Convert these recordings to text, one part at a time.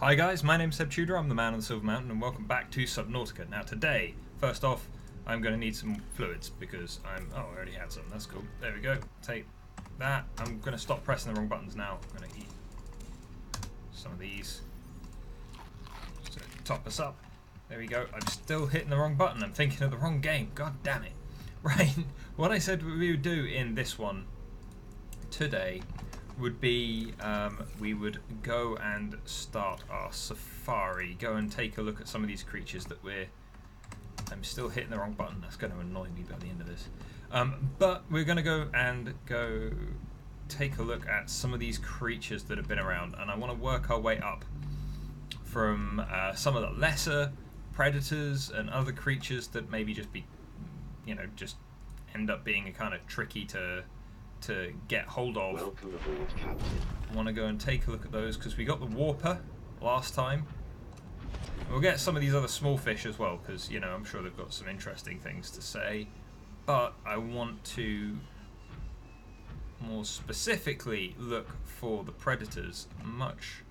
Hi guys, my name's Seb Tudor, I'm the man on the Silver Mountain, and welcome back to Subnautica. Now today, first off, I'm going to need some fluids because oh, I already had some, that's cool. There we go, take that. I'm going to stop pressing the wrong buttons now. I'm going to eat some of these to top us up. There we go, I'm still hitting the wrong button, I'm thinking of the wrong game, god damn it. Right, what I said we would do in this one today would be we would go and start our safari, go and take a look at some of these creatures that I'm still hitting the wrong button, that's going to annoy me by the end of this. But we're going to go take a look at some of these creatures that have been around, and I want to work our way up from some of the lesser predators and other creatures that maybe just be, just end up being a kind of tricky to get hold of. Welcome aboard, Captain. I want to go and take a look at those because we got the Warper last time. We'll get some of these other small fish as well because, I'm sure they've got some interesting things to say. But I want to more specifically look for the predators, much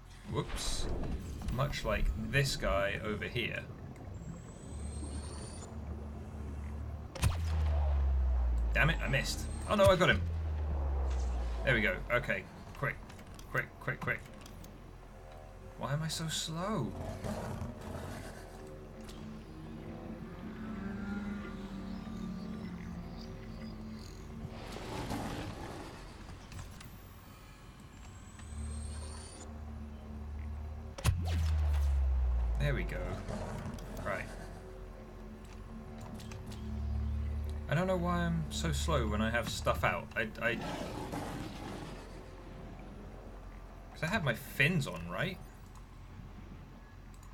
like this guy over here. Damn it, I missed. Oh no, I got him. There we go. Okay. Quick. Why am I so slow? There we go. Right. I don't know why I'm so slow when I have stuff out. I have my fins on, right?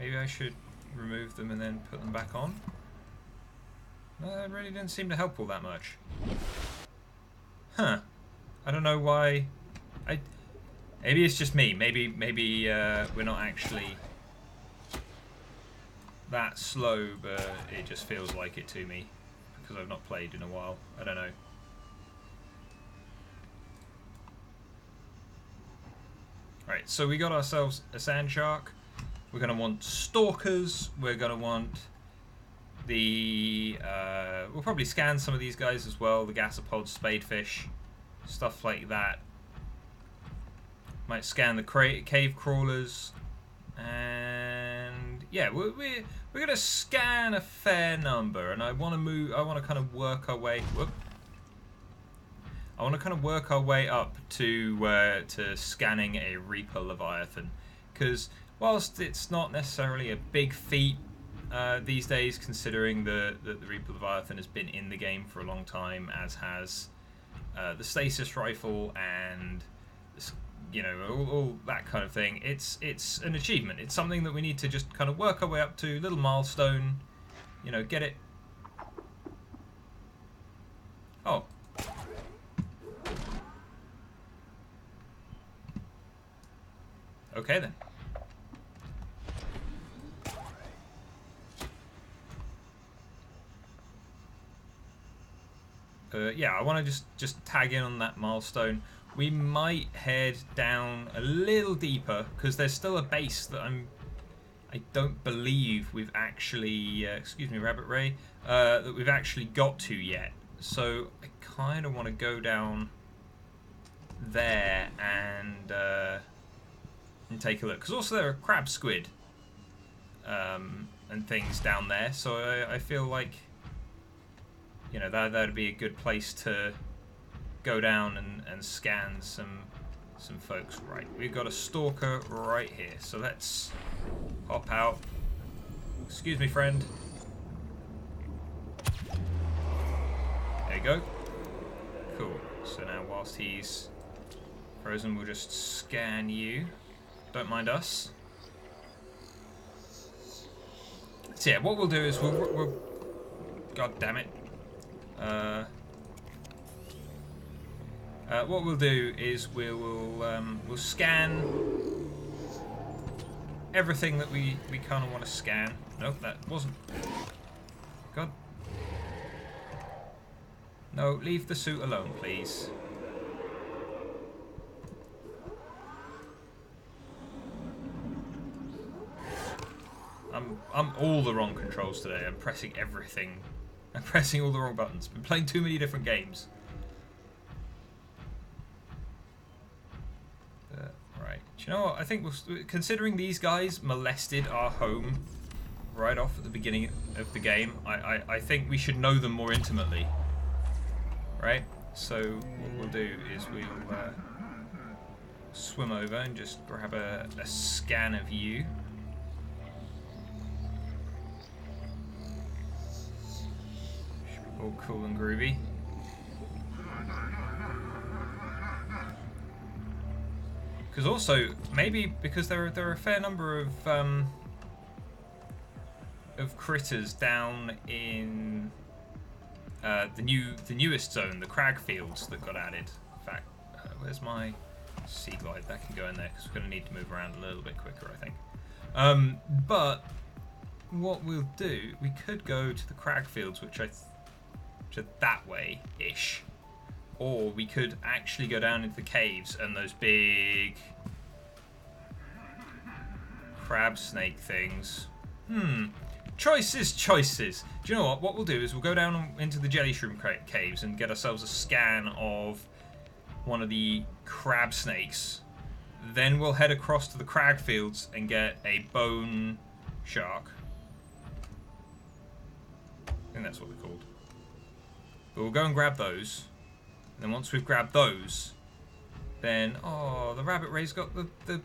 Maybe I should remove them and then put them back on? No, that really didn't seem to help all that much. Huh. I don't know why. Maybe it's just me. Maybe we're not actually that slow, but it just feels like it to me because I've not played in a while. I don't know. Right, so we got ourselves a sand shark. We're going to want stalkers. We're going to want the... we'll probably scan some of these guys as well. The gasopods, spadefish, stuff like that. Might scan the cave crawlers. And yeah, we're going to scan a fair number. And I want to kind of work our way... Whoop. I want to kind of work our way up to scanning a Reaper Leviathan, because whilst it's not necessarily a big feat these days, considering that the Reaper Leviathan has been in the game for a long time, as has the stasis rifle and all that kind of thing, it's an achievement. It's something that we need to just kind of work our way up to, little milestone, get it. Oh. Okay then. Yeah, I want to just tag in on that milestone. We might head down a little deeper because there's still a base that I don't believe we've actually excuse me, Rabbit Ray, that we've actually got to yet. So I kind of want to go down there and take a look, because also there are crab squid and things down there, so I feel like that'd be a good place to go down and scan some folks. Right, we've got a stalker right here, so let's hop out. Excuse me, friend. There you go. Cool. So now whilst he's frozen, we'll just scan you. Don't mind us. So yeah, what we'll do is we'll God damn it. What we'll do is we'll scan everything that we kind of want to scan. Nope, that wasn't. God. No, leave the suit alone, please. I'm all the wrong controls today. I'm pressing everything. I'm pressing all the wrong buttons. Been playing too many different games. Right. Do you know what? I think considering these guys molested our home right off at the beginning of the game, I think we should know them more intimately. Right? So what we'll do is we'll swim over and just grab a scan of you. Should be all cool and groovy. Because also, maybe because there are a fair number of critters down in the newest zone, the crag fields that got added. In fact, where's my sea glide? That can go in there because we're going to need to move around a little bit quicker, I think. But what we'll do, we could go to the crag fields, which are that way-ish. Or we could actually go down into the caves and those big crab snake things. Choices. Do you know what? What we'll do is we'll go down into the jelly shroom caves and get ourselves a scan of one of the crab snakes. Then we'll head across to the crag fields and get a bone shark. I think that's what they're called. But we'll go and grab those. And then once we've grabbed those, then the rabbit ray's got the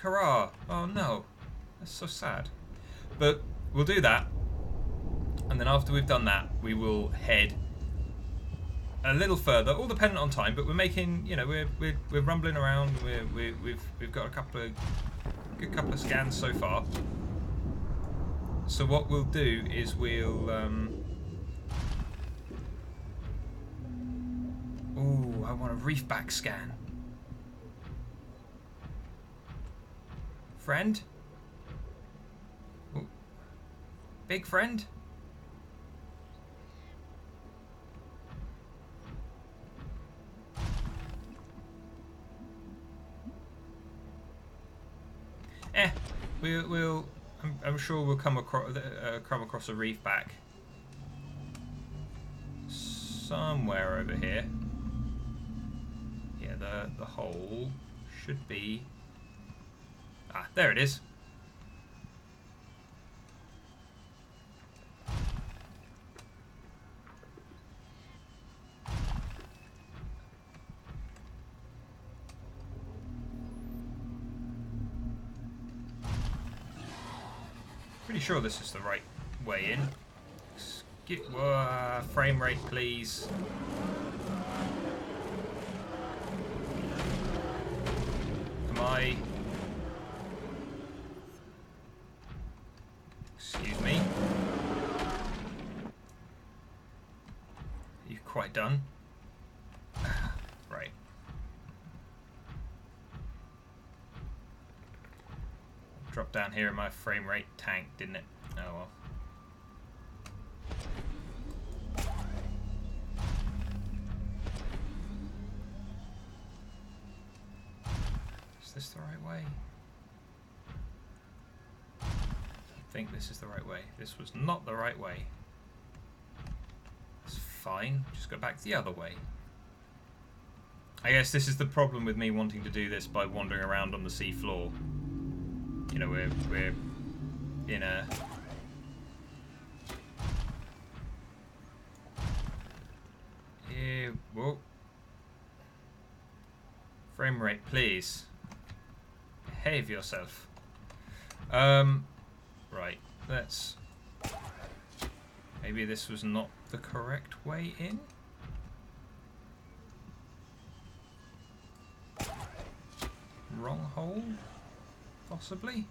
Kara. Oh no, that's so sad. But we'll do that, and then after we've done that, we will head a little further, all dependent on time. But we're making, we're rumbling around. We've got a good couple of scans so far. So what we'll do is we'll ooh, I want a reefback scan. Friend? Ooh. Big friend? I'm sure we'll come across a reefback somewhere over here. Yeah, the hole should be... Ah, there it is. Pretty sure this is the right way in. Frame rate, please. Am I... Excuse me. You're quite done. Right. Dropped down here in my frame rate tank, didn't it? Oh well. Is this the right way? I think this is the right way. This was not the right way. It's fine. Just go back the other way. I guess this is the problem with me wanting to do this by wandering around on the sea floor. You know, we're in a... Whoa. Frame rate, please. Behave yourself. Right, let's... Maybe this was not the correct way in? Wrong hole? Possibly?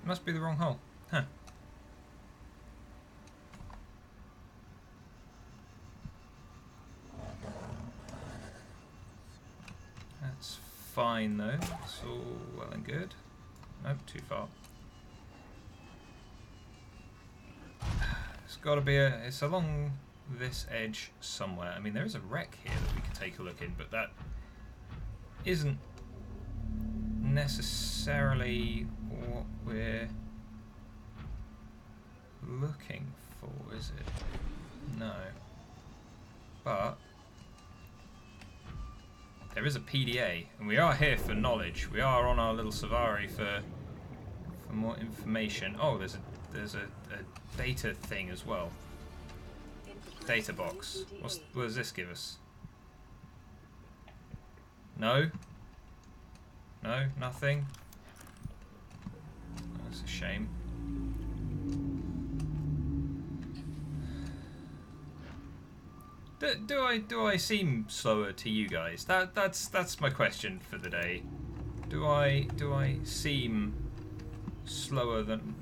Must be the wrong hole. Huh. That's fine though. It's all well and good. Nope, too far. Let's got to be it's along this edge somewhere. I mean, there is a wreck here that we could take a look in, but that isn't necessarily what we're looking for, is it? No. But there is a PDA, and we are here for knowledge. We are on our little safari for more information. Oh, there's a data thing as well. Data box. What does this give us? No? No? Nothing? That's a shame. Do I seem slower to you guys? That's my question for the day. Do I seem slower than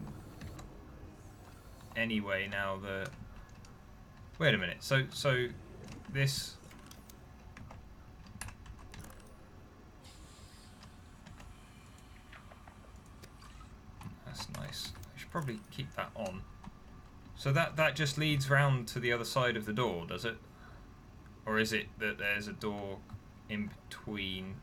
anyway now that... Wait a minute. So this... That's nice. I should probably keep that on. So that just leads round to the other side of the door, does it? Or is it that there's a door in between?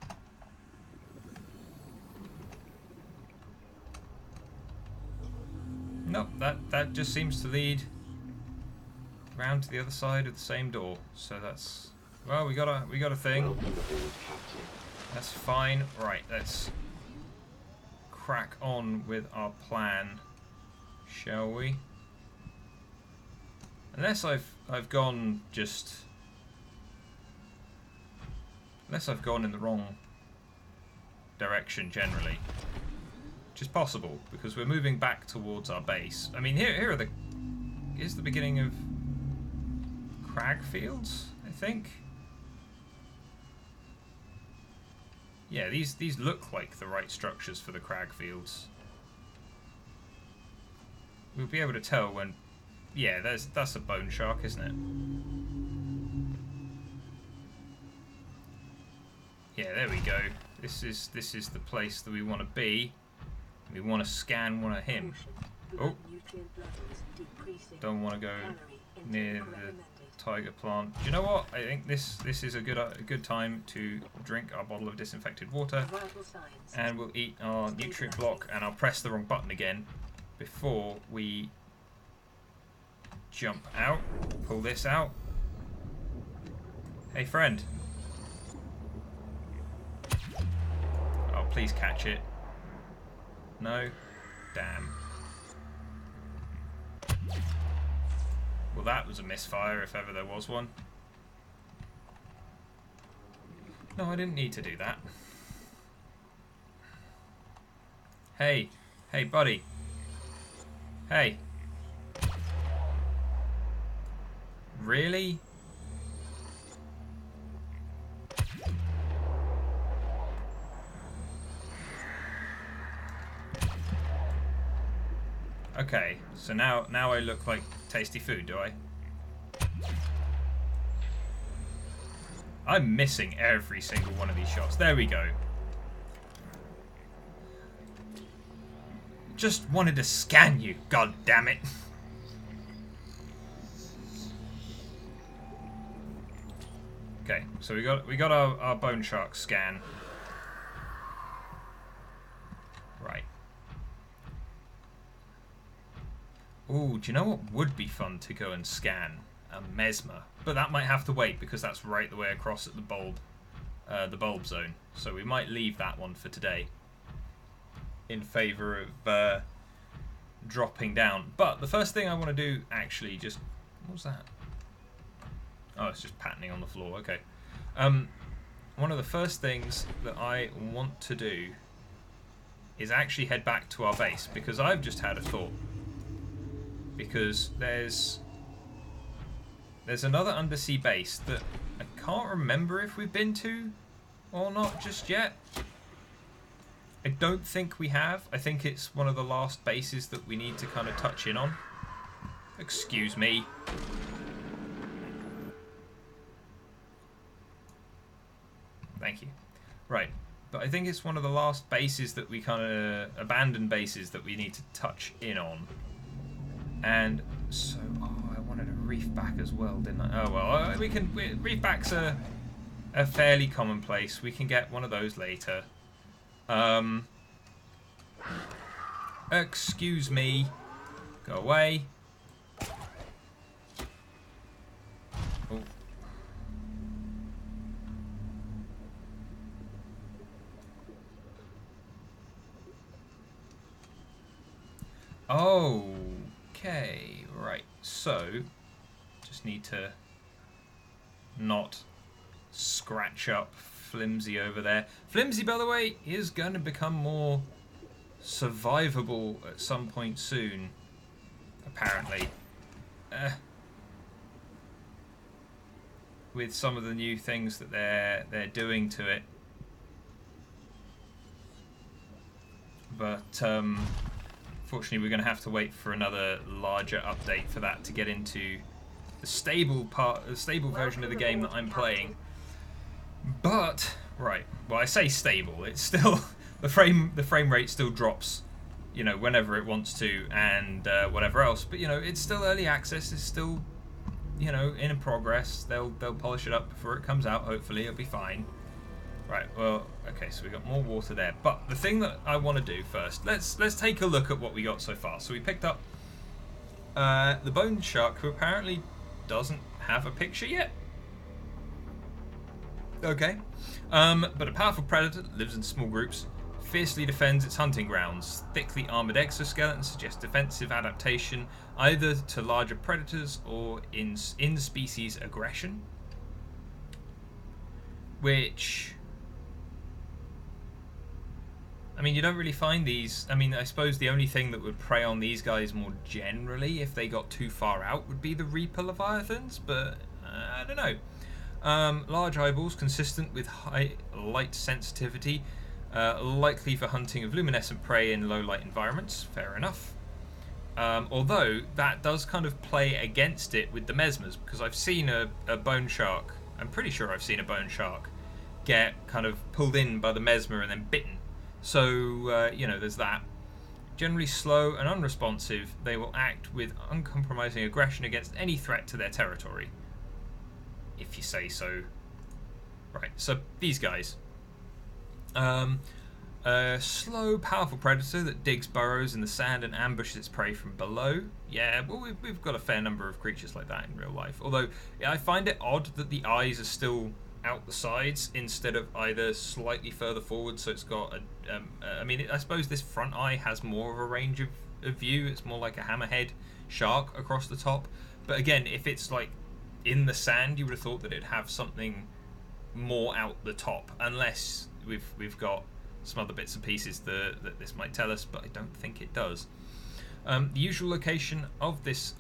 Nope, that just seems to lead round to the other side of the same door. So that's... Well, we got a thing. That's fine. Right, let's crack on with our plan, shall we? Unless I've gone just... Unless I've gone in the wrong direction generally. Which is possible, because we're moving back towards our base. I mean, here are the... Here's the beginning of crag fields, I think. Yeah, these look like the right structures for the crag fields. We'll be able to tell when... Yeah, that's a bone shark, isn't it? Yeah, there we go. This is the place that we want to be. We want to scan one of him. Oh, don't want to go near the tiger plant. Do you know what? I think this is a good time to drink our bottle of disinfected water, and we'll eat our nutrient block. And I'll press the wrong button again before we jump out. Pull this out. Hey, friend. Oh, please catch it. No? Damn. Well, that was a misfire, if ever there was one. No, I didn't need to do that. Hey. Hey, buddy. Hey. Really? Okay, so now I look like tasty food, do I? I'm missing every single one of these shots. There we go. Just wanted to scan you, god damn it. Okay, so we got our bone shark scan. Right. Ooh, do you know what would be fun to go and scan? A mesmer. But that might have to wait because that's right the way across at the bulb zone. So we might leave that one for today in favour of dropping down. But the first thing I want to do actually just... What was that? Oh, it's just patterning on the floor. Okay. One of the first things that I want to do is actually head back to our base, because I've just had a thought. Because there's another undersea base that I can't remember if we've been to or not just yet. I don't think we have. I think it's one of the last bases that we need to kind of touch in on. Excuse me. Thank you. Right. But I think it's one of the last bases that we kind of... abandoned bases that we need to touch in on. And so... Oh, I wanted a reef back as well, didn't I? Oh well, reef backs are fairly commonplace. We can get one of those later. Excuse me. Go away. Oh. Okay, right. So, just need to not scratch up Flimsy over there. Flimsy, by the way, is going to become more survivable at some point soon, apparently. With some of the new things that they're doing to it. But unfortunately, we're going to have to wait for another larger update for that to get into the stable version of the game that I'm playing. But right, well, I say stable. It's still the frame rate still drops, you know, whenever it wants to, and whatever else. But you know, it's still early access. It's still, you know, in progress. They'll polish it up before it comes out. Hopefully, it'll be fine. Right, well, okay, so we got more water there. But the thing that I want to do first, let's take a look at what we got so far. So we picked up the bone shark, who apparently doesn't have a picture yet. Okay. But a powerful predator that lives in small groups, fiercely defends its hunting grounds. Thickly armoured exoskeletons suggest defensive adaptation, either to larger predators or in-species aggression. Which... I mean, you don't really find these. I mean, I suppose the only thing that would prey on these guys more generally, if they got too far out, would be the Reaper Leviathans, but I don't know. Large eyeballs, consistent with high light sensitivity, likely for hunting of luminescent prey in low light environments. Fair enough. Although, that does kind of play against it with the mesmers, because I've seen a bone shark, I'm pretty sure I've seen a bone shark get kind of pulled in by the mesmer and then bitten. So, you know, there's that. Generally slow and unresponsive, they will act with uncompromising aggression against any threat to their territory. If you say so. Right, so these guys. A slow, powerful predator that digs burrows in the sand and ambushes its prey from below. Yeah, well, we've got a fair number of creatures like that in real life. Although, yeah, I find it odd that the eyes are still out the sides instead of either slightly further forward, so it's got a I mean, I suppose this front eye has more of a range of view. It's more like a hammerhead shark across the top, but again, if it's like in the sand, you would have thought that it'd have something more out the top, unless we've got some other bits and pieces that this might tell us, but I don't think it does. The usual location of this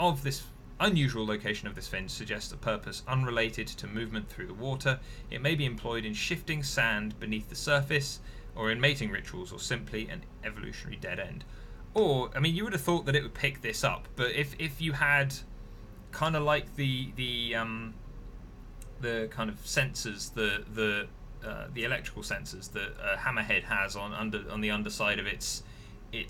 unusual location of this fin suggests a purpose unrelated to movement through the water. It may be employed in shifting sand beneath the surface, or in mating rituals, or simply an evolutionary dead end. Or, I mean, you would have thought that it would pick this up, but if you had kind of like the kind of sensors, the electrical sensors that a hammerhead has on the underside of its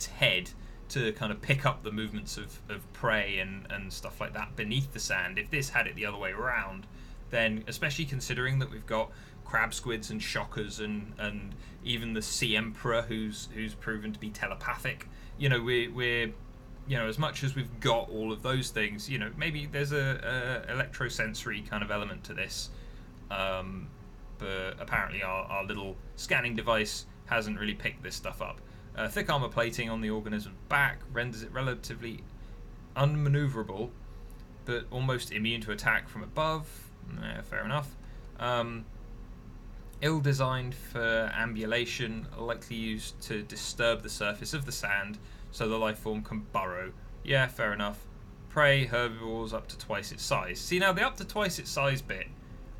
head, to kind of pick up the movements of prey and stuff like that beneath the sand. If this had it the other way around, then, especially considering that we've got crab squids and shockers and even the sea emperor who's proven to be telepathic, you know, we're you know, as much as we've got all of those things, you know, maybe there's a electrosensory kind of element to this, but apparently our little scanning device hasn't really picked this stuff up. Thick armor plating on the organism's back renders it relatively unmaneuverable, but almost immune to attack from above. Fair enough. Ill-designed for ambulation, likely used to disturb the surface of the sand so the life form can burrow. Yeah, fair enough. Prey, herbivores up to twice its size. See, now the up to twice its size bit,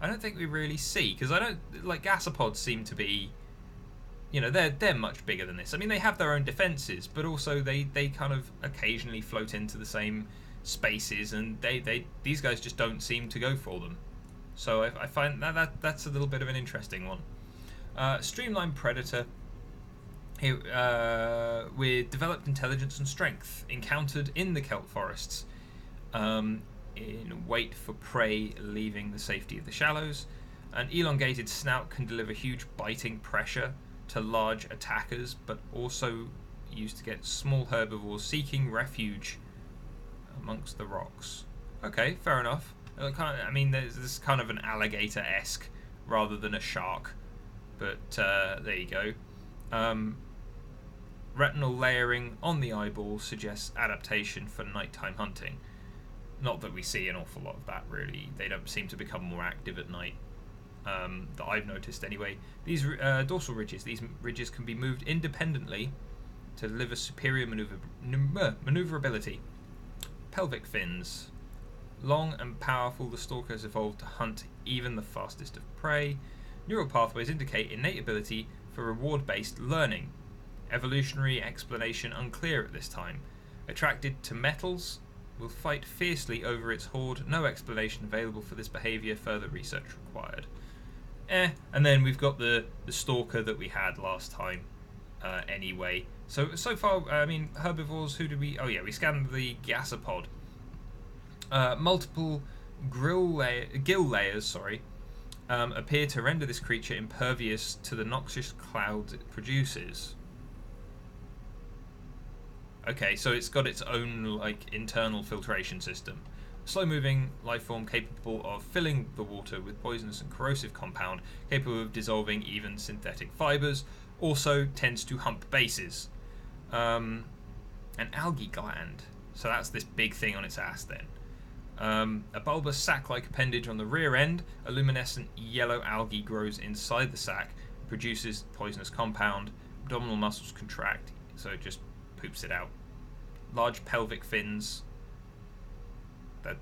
I don't think we really see, because I don't, like, gasopods seem to be, you know, they're much bigger than this. I mean, they have their own defenses, but also they kind of occasionally float into the same spaces, and these guys just don't seem to go for them. So I find that's a little bit of an interesting one. Streamlined predator with developed intelligence and strength, encountered in the kelp forests. in wait for prey leaving the safety of the shallows. An elongated snout can deliver huge biting pressure to large attackers, but also used to get small herbivores seeking refuge amongst the rocks. Okay, fair enough. I mean, there's this kind of an alligator-esque rather than a shark, but there you go. Retinal layering on the eyeball suggests adaptation for nighttime hunting. Not that we see an awful lot of that, really. They don't seem to become more active at night, that I've noticed anyway. These dorsal ridges, can be moved independently to deliver superior maneuverability. Pelvic fins. Long and powerful, the stalker has evolved to hunt even the fastest of prey. Neural pathways indicate innate ability for reward-based learning. Evolutionary explanation unclear at this time. Attracted to metals, will fight fiercely over its hoard. No explanation available for this behaviour. Further research required. And then we've got the stalker that we had last time. Anyway, so far, I mean, herbivores. Who did we? Oh yeah, we scanned the gasopod. Multiple gill layers. Appear to render this creature impervious to the noxious clouds it produces. Okay, so it's got its own like internal filtration system. Slow-moving life form capable of filling the water with poisonous and corrosive compound, capable of dissolving even synthetic fibers. Also tends to hump bases. An algae gland. So that's this big thing on its ass then. A bulbous sac-like appendage on the rear end. A luminescent yellow algae grows inside the sac, produces poisonous compound. Abdominal muscles contract, so it just poops it out. Large pelvic fins.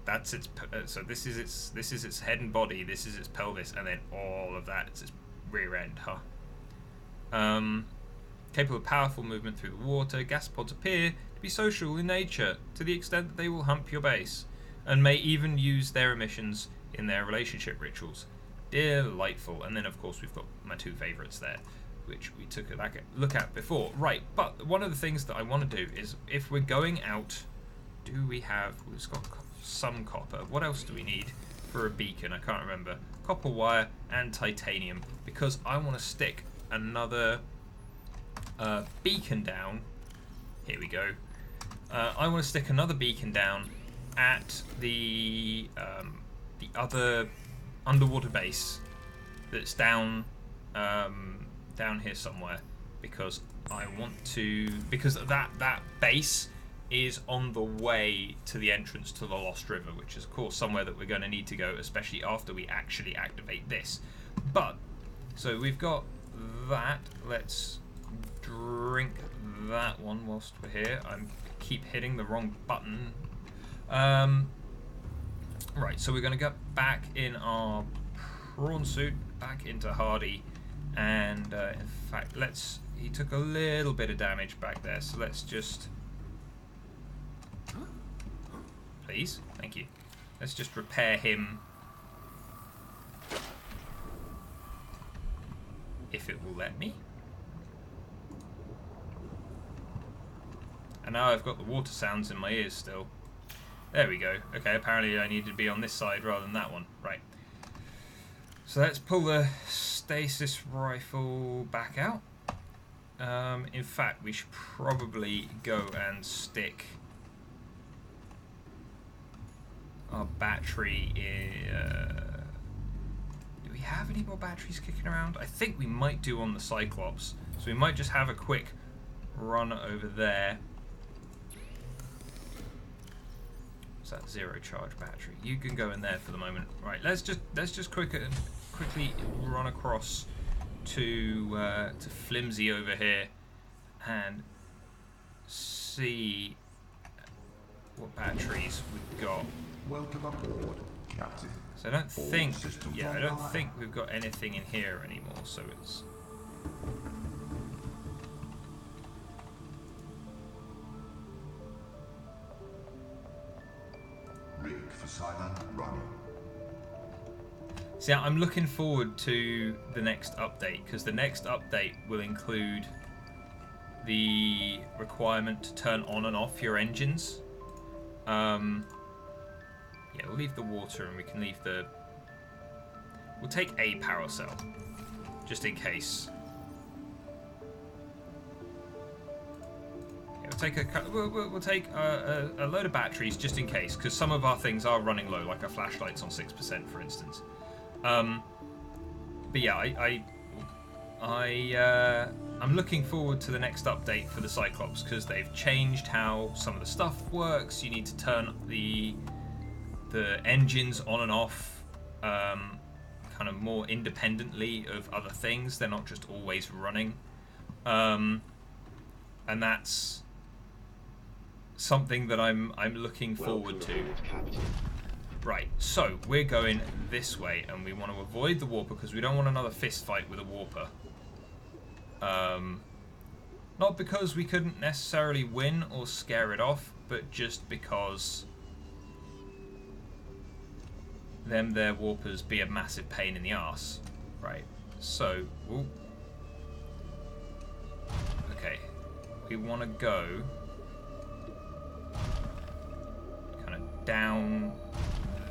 That's its. So this is its head and body. This is its pelvis, and then all of that is its rear end. Capable of powerful movement through the water. Gasopods appear to be social in nature to the extent that they will hump your base, and may even use their emissions in their relationship rituals. Delightful. And then of course we've got my two favourites there, which we took a look at before. Right, but one of the things that I want to do is, if we're going out, we've got some copper. What else do we need for a beacon? I can't remember. Copper wire and titanium, because I want to stick another beacon down. Here we go. I want to stick another beacon down at the other underwater base that's down here somewhere, because I want to, because that base is on the way to the entrance to the Lost River, which is of course somewhere that we're going to need to go, especially after we actually activate this. But so we've got that. Let's drink that one whilst we're here. I keep hitting the wrong button. Right, so we're going to go back in our prawn suit, back into Hardy, and in fact, he took a little bit of damage back there, so let's just, please, thank you. Let's just repair him, if it will let me. And now I've got the water sounds in my ears still. There we go. Okay, apparently I need to be on this side rather than that one. Right. So let's pull the stasis rifle back out. In fact, we should probably go and stick our battery in... do we have any more batteries kicking around? I think we might do on the Cyclops. So we might just have a quick run over there. That zero charge battery. You can go in there for the moment. Right, let's just quickly run across to Flimsy over here and see what batteries we've got. Welcome aboard, Captain. So I don't think we've got anything in here anymore. So it's. Rig for silent running. See, I'm looking forward to the next update, because the next update will include the requirement to turn on and off your engines. Yeah, Yeah, we'll leave the water and we can leave the... We'll take a power cell, just in case. Yeah, we'll take a load of batteries just in case, because some of our things are running low, like our flashlight's on 6%, for instance. But yeah, I'm looking forward to the next update for the Cyclops, because they've changed how some of the stuff works. You need to turn the engines on and off kind of more independently of other things. They're not just always running, and that's something that I'm looking forward to. Right, so we're going this way, and we want to avoid the warper because we don't want another fist fight with a warper. Not because we couldn't necessarily win or scare it off, but just because their warpers be a massive pain in the arse. Right, so, ooh. Okay, we want to go kind of down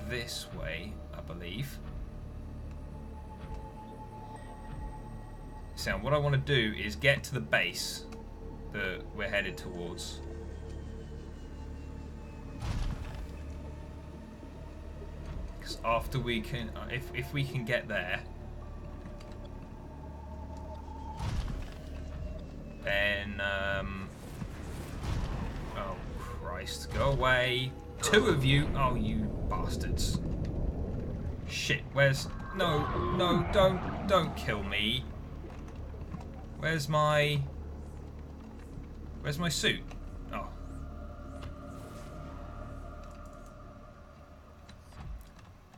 this way, I believe. So what I want to do is get to the base that we're headed towards. Because after we can, if we can get there, then oh Christ, go away. Two of you! Oh, you bastards. Shit, where's... No, don't kill me. Where's my suit? Oh.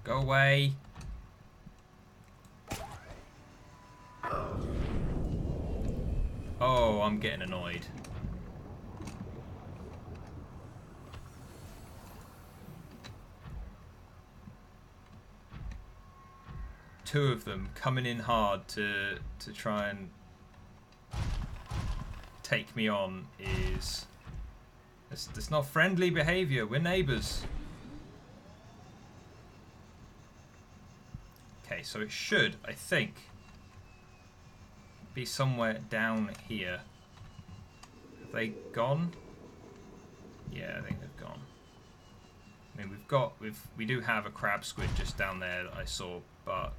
Go away. Oh, I'm getting annoyed. Two of them coming in hard to try and take me on is... It's not friendly behaviour. We're neighbours. Okay, so it should, I think, be somewhere down here. Have they gone? Yeah, I think they've gone. I mean, we do have a crab squid just down there that I saw, but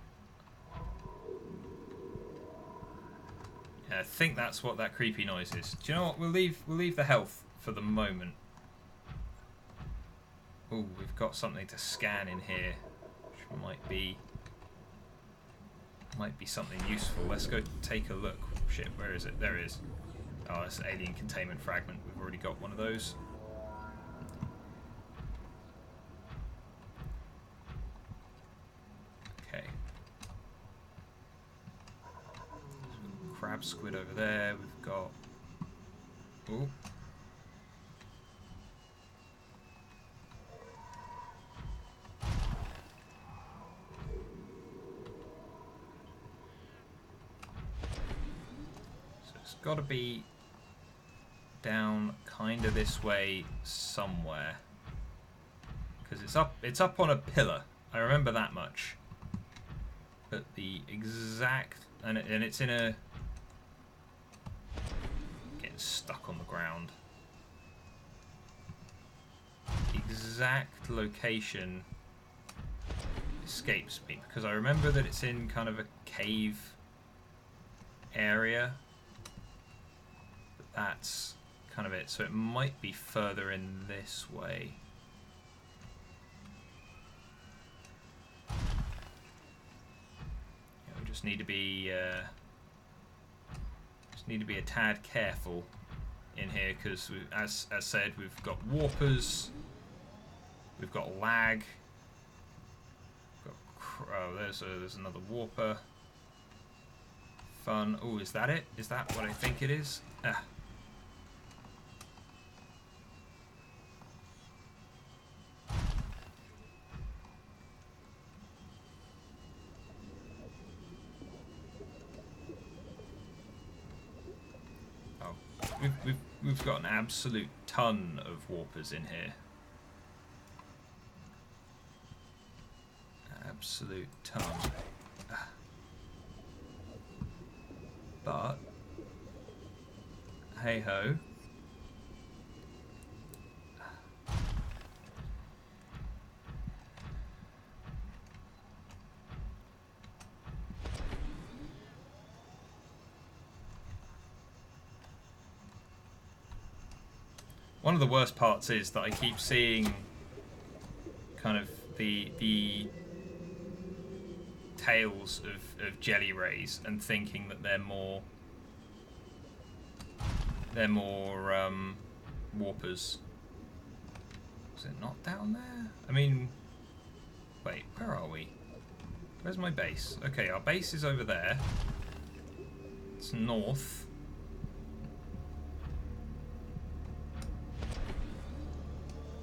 yeah, I think that's what that creepy noise is. Do you know what? We'll leave the health for the moment. Ooh, we've got something to scan in here, which might be something useful. Let's go take a look. Shit, where is it? There it is. Oh, it's an alien containment fragment. We've already got one of those. Okay. Crab squid over there. We've got... Ooh. Got to be down kind of this way somewhere, because it's up on a pillar. I remember that much. But the exact and it's in a getting stuck on the ground. The exact location escapes me because I remember that it's in kind of a cave area. That's kind of it, so it might be further in this way. Yeah, we just need to be a tad careful in here because, as said, we've got warpers, we've got lag. Oh, there's another warper. Fun. Oh, is that it? Is that what I think it is? Ah. We've got an absolute ton of warpers in here. absolute ton. But hey ho. One of the worst parts is that I keep seeing kind of the tails of jelly rays and thinking that they're more warpers. Is it not down there? I mean, wait, where are we? Where's my base? Okay, our base is over there. It's north.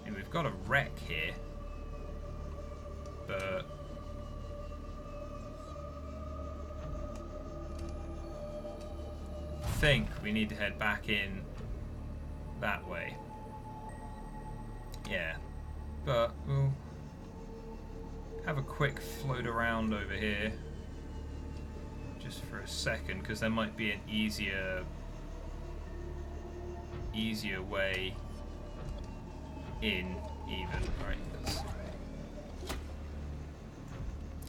And we've got a wreck here. But I think we need to head back in that way. Yeah. But we'll have a quick float around over here just for a second, because there might be an easier way in even. Right,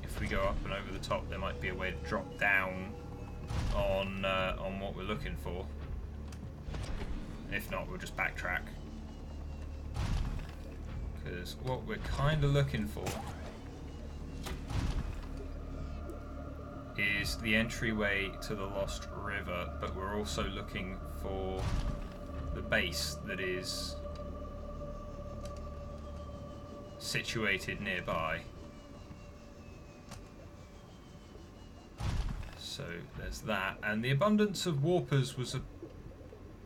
if we go up and over the top, there might be a way to drop down on what we're looking for. If not, we'll just backtrack, because what we're kind of looking for is the entryway to the Lost River, but we're also looking for the base that is situated nearby. So there's that, and the abundance of warpers was a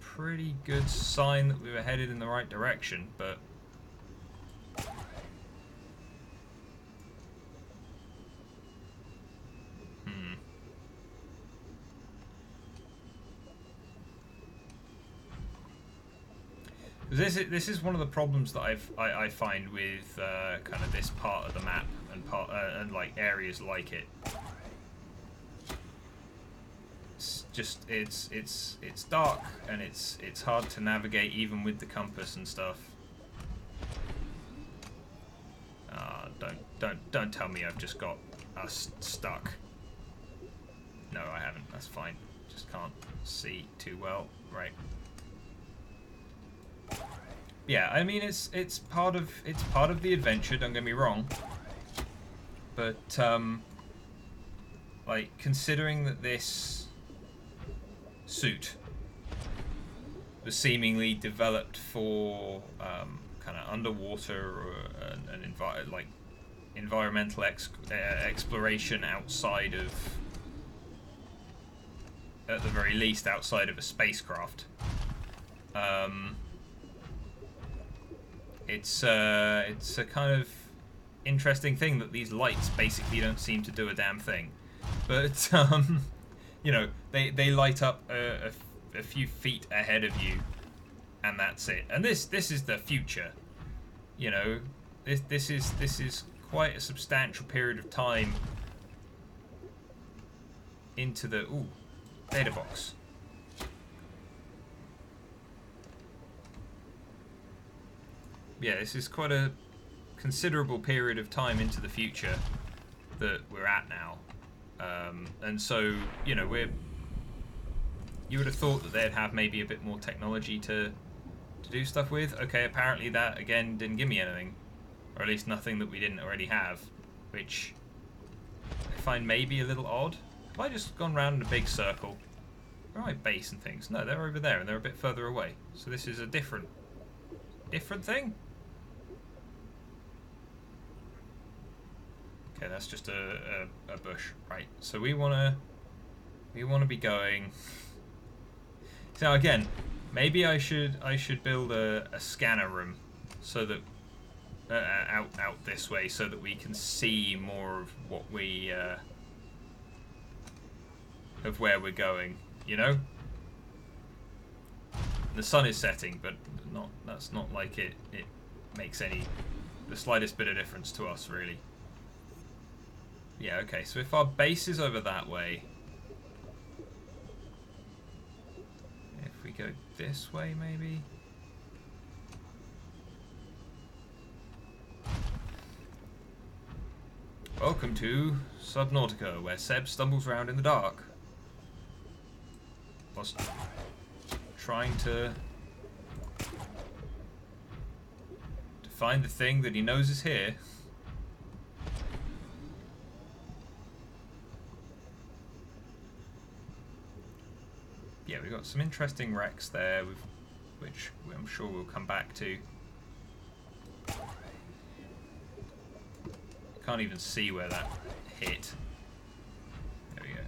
pretty good sign that we were headed in the right direction, but This is one of the problems that I find with kind of this part of the map and like areas like it. It's just it's dark and it's hard to navigate even with the compass and stuff. Don't tell me I've just got us stuck. No, I haven't. That's fine. Just can't see too well. Right. Yeah, I mean it's part of the adventure. Don't get me wrong, but like considering that this suit was seemingly developed for kind of underwater or like environmental exploration outside of, at the very least, outside of a spacecraft. It's a kind of interesting thing that these lights basically don't seem to do a damn thing, but you know, they light up a few feet ahead of you, and that's it. And this is the future, you know. This is quite a substantial period of time into the data box. Yeah, this is quite a considerable period of time into the future that we're at now, and so, you know, you would have thought that they'd have maybe a bit more technology to do stuff with. Okay, apparently that again didn't give me anything, or at least nothing that we didn't already have, which I find maybe a little odd. Have I just gone round in a big circle? Where are my base and things? No, they're over there and they're a bit further away. So this is a different thing? Okay, that's just a bush. Right, so we wanna be going. So again, maybe I should build a scanner room so that out this way, so that we can see more of what we of where we're going. You know, the sun is setting, but that's not like it makes the slightest bit of difference to us, really. Yeah, okay, so if our base is over that way, if we go this way maybe? Welcome to Subnautica, where Seb stumbles around in the dark whilst trying to find the thing that he knows is here. Yeah, we've got some interesting wrecks there, which I'm sure we'll come back to. Can't even see where that hit. There we go.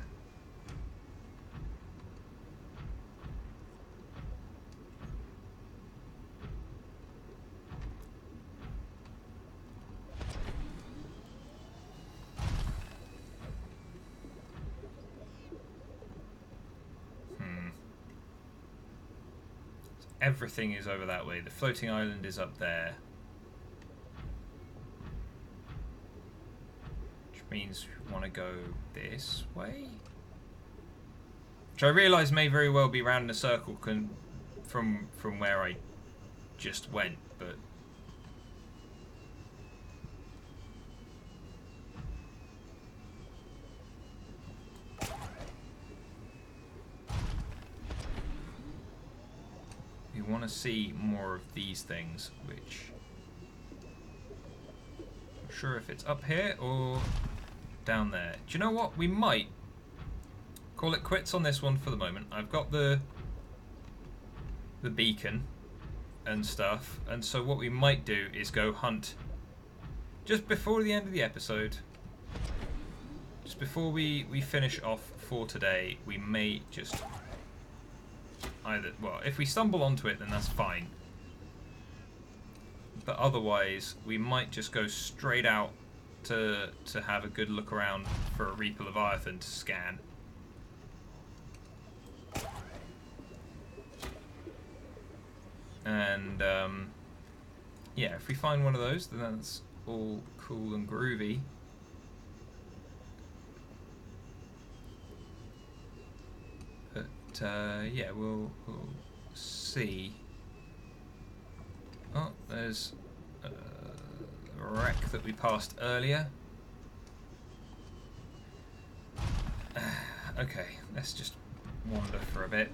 So everything is over that way. The floating island is up there. Means we want to go this way, which I realise may very well be round in a circle from where I just went, but we want to see more of these things, which I'm not sure if it's up here or down there. Do you know what? We might call it quits on this one for the moment. I've got the beacon and stuff, and so what we might do is go hunt just before the end of the episode. Just before we finish off for today, we may just either, well, if we stumble onto it then that's fine. But otherwise we might just go straight out to have a good look around for a Reaper Leviathan to scan. And yeah, if we find one of those, then that's all cool and groovy. But yeah, we'll see. Oh, there's wreck that we passed earlier. Okay, let's just wander for a bit.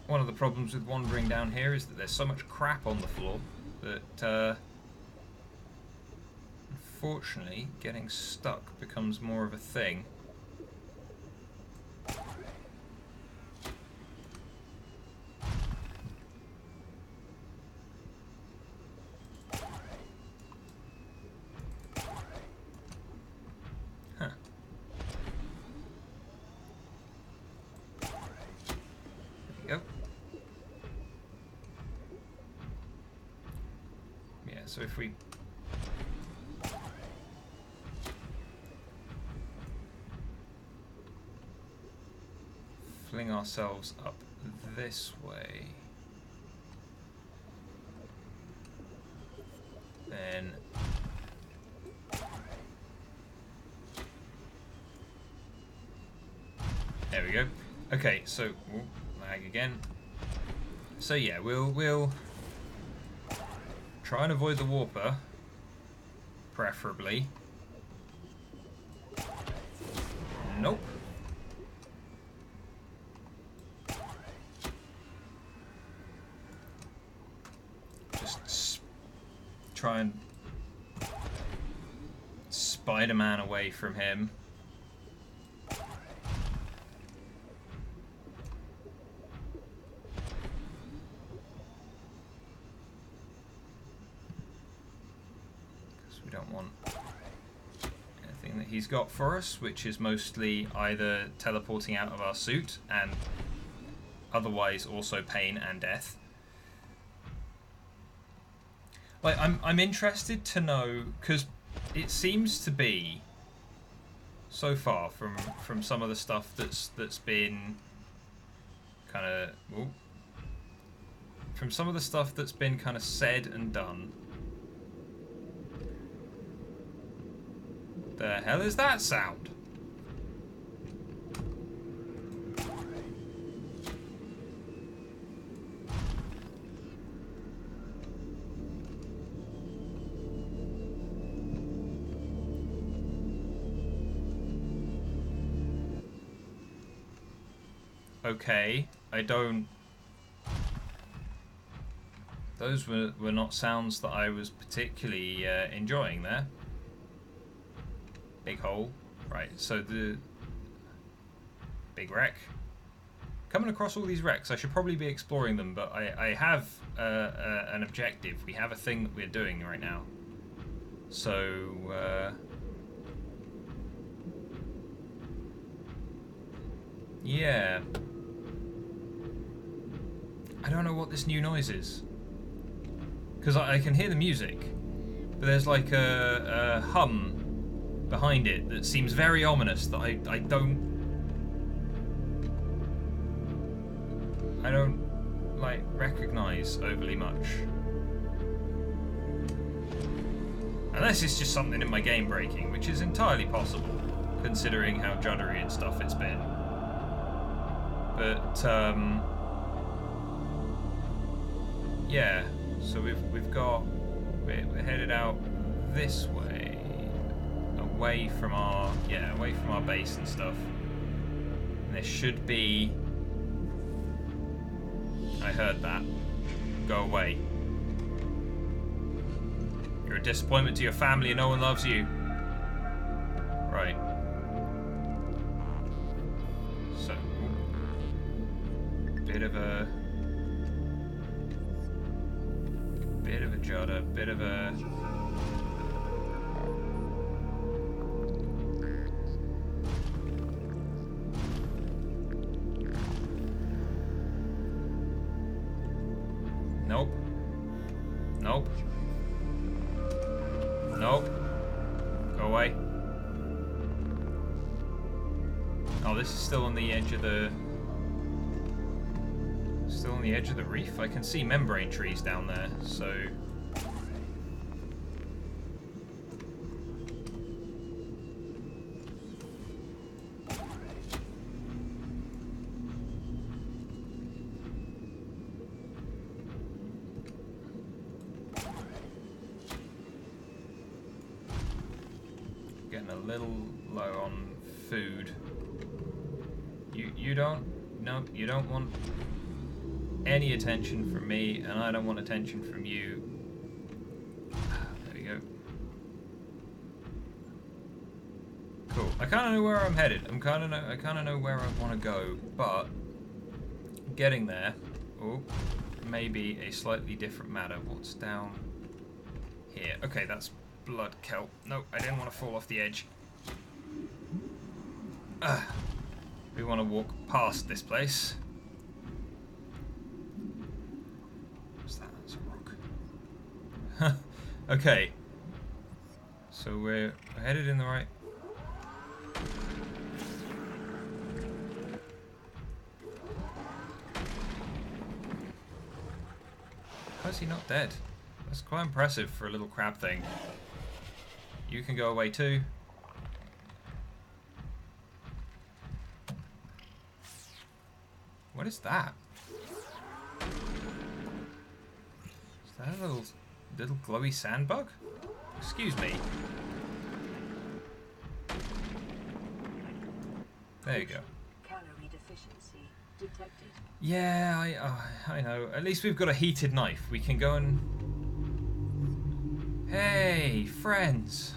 One of the problems with wandering down here is that there's so much crap on the floor that unfortunately getting stuck becomes more of a thing. So if we fling ourselves up this way, then there we go. Okay, so lag again. So yeah, we'll try and avoid the warper, preferably. Nope. Just try and Spider-Man away from him. He's got for us, which is mostly either teleporting out of our suit and otherwise also pain and death. Like, I'm interested to know, because it seems to be so far from some of the stuff that's been kind of from some of the stuff that's been kind of said and done, The hell is that sound? Okay, I don't... Those were not sounds that I was particularly enjoying there. Big hole. Right, so the... Big wreck. Coming across all these wrecks, I should probably be exploring them, but I have an objective. We have a thing that we're doing right now. So... yeah. I don't know what this new noise is. Because I can hear the music, but there's like a hum behind it that seems very ominous that I don't like recognize overly much. Unless it's just something in my game breaking, which is entirely possible, considering how juddery and stuff it's been. But yeah, so we're headed out this way, away from our base and stuff. And there should be. I heard that. Go away. You're a disappointment to your family and no one loves you. Right. So, bit of a judder, bit of a... Nope. Nope. Nope. Go away. Oh, this is still on the edge of the... Still on the edge of the reef? I can see membrane trees down there, so... Getting a little low on food. You don't... No, you don't want any attention from me, and I don't want attention from you. There we go. Cool. I kind of know where I'm headed. I kind of know where I want to go, but getting there, may be a slightly different matter. What's down here? Okay, that's blood kelp. No, I didn't want to fall off the edge. We want to walk past this place. What's that? That's a rock. Okay. So we're headed in the right... How is he not dead? That's quite impressive for a little crab thing. You can go away too. What is that? Is that a little glowy sand bug? Excuse me. There you go. Calorie deficiency detected. Yeah, I know. At least we've got a heated knife. We can go and... Hey, friends.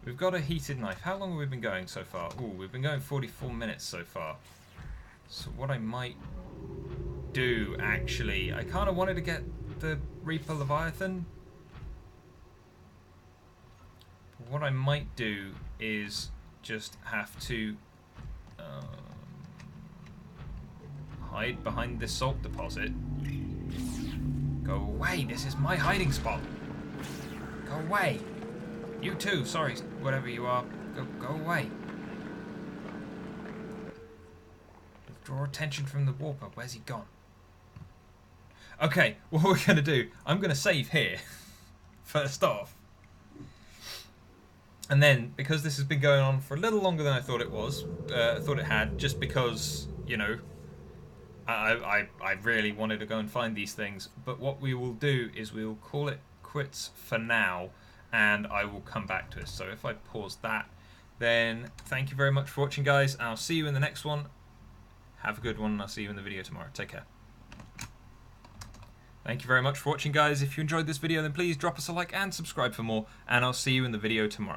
We've got a heated knife. How long have we been going so far? Ooh, we've been going 44 minutes so far. So what I might do, actually... I kind of wanted to get the Reaper Leviathan. But what I might do is just have to... hide behind this salt deposit. Go away, this is my hiding spot. Go away. You too, sorry, whatever you are. Go away. Draw attention from the warper. Where's he gone? Okay, what we're going to do, I'm going to save here. First off. And then, because this has been going on for a little longer than I thought it was, thought it had, just because, you know, I really wanted to go and find these things. But what we will do is we will call it quits for now, and I will come back to it. So if I pause that, then thank you very much for watching, guys. I'll see you in the next one. Have a good one, and I'll see you in the video tomorrow. Take care. Thank you very much for watching, guys. If you enjoyed this video, then please drop us a like and subscribe for more, and I'll see you in the video tomorrow.